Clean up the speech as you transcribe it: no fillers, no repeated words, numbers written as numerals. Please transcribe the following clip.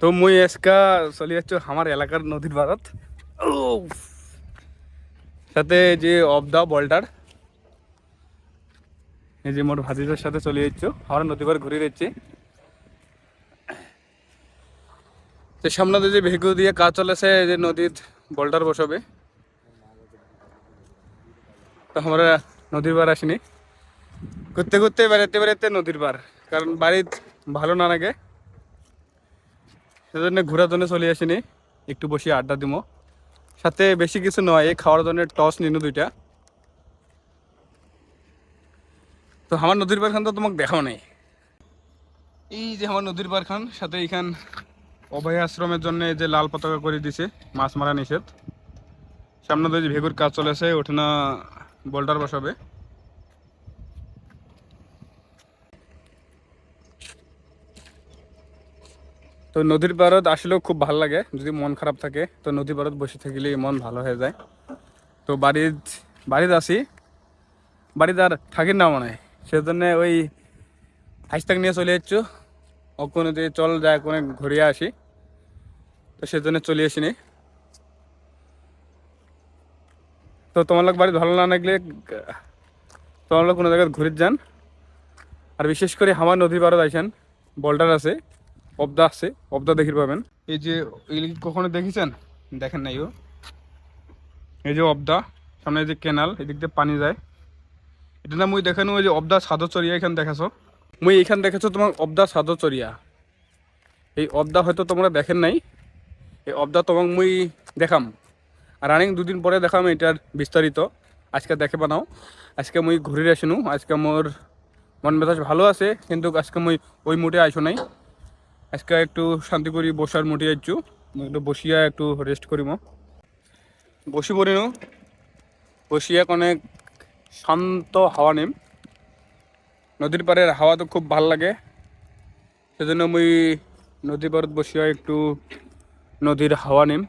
তো মুই এসকা চলে যাচ্ছ আমার এলাকার নদীর পাড়ত সাথে যে অবদা বলটার এই যে মোর ভাতিজার সাথে চলে যাচ্ছ আমার নদী পাড় ঘুরে যাচ্ছি। তো সামনে যে ভেগু দিয়ে কাজ চলেছে যে নদীর বলটার বসাবে, তো আমরা নদীর পাড় আসিনি, ঘুরতে ঘুরতে বেড়াতে বেড়াতে নদীর পাড়, কারণ বাড়ির ভালো না লাগে সেজন্য ঘোরার জন্য চলে আসিনি, একটু বসে আড্ডা দিমো। সাথে বেশি কিছু নয়, এই খাওয়ার জন্য টস নিনু দুইটা। তো আমার নদীর পাড় খান তো তোমাকে দেখাও নাই, এই যে আমার নদীর পাড় খান, সাথে এইখান অভয় আশ্রমের জন্য যে লাল পতাকা করে দিছে মাছ মারা নিষেধ। সামনে যে ভেগুর কাজ চলেছে ওঠে না বোল্ডার বসাবে। তো নদীর পাড়ত আসলেও খুব ভালো লাগে, যদি মন খারাপ থাকে তো নদীর পাড়ত বসে থাকলে মন ভালো হয়ে যায়। তো বাড়িতে আসি, বাড়িতে আর থাকি না মনে হয়, সেজন্য ওই হাইস্তাক নিয়ে চলে যাচ্ছ ওখানে যে চল যায় কোনে ঘুরিয়ে আসি, তো সেজন্য চলে আসিনি। তো তোমার লোক বাড়ি ভালো না লাগলে তোমার লোক কোনো জায়গায় ঘুরে যান। আর বিশেষ করে আমার নদীর পাড়ত আইসেন, বোল্ডার আছে, অবদা আছে, অবদা দেখির পাবেন। এই যে কখনো দেখেছেন? দেখেন নাই ও, এই যে অবদা, সামনে যে কেনাল, এদিক দিয়ে পানি যায়, এটা না মুই দেখানো ওই যে অবদা সাদর চরিয়া এখানে দেখাছো, মুই এইখান দেখেছো তোমার অবদা সাদর চরিয়া। এই অবদা হয়তো তোমরা দেখেন নাই, এই অবদা তোমাক মুই দেখাম, আর রানিং দুদিন পরে দেখাম এটার বিস্তারিত। আজকে দেখে বানাও, আজকে মুই ঘুরে আসিনু, আজকে মোর মন মেজাজ ভালো আছে, কিন্তু আজকে মুই ওই মুডে আইসো নাই। আজকে একটু শান্তি করি বসার মুডে আইছু, একটু বসিয়া একটু রেস্ট করিম, বসি পড়িনু, বসিয়া অনেক শান্ত হাওয়া নিম। নদীর পাড়ের হাওয়া তো খুব ভাল লাগে, সেজন্য মুই নদীর পাড়ত বসিয়া একটু নদীর হাওয়া নিম।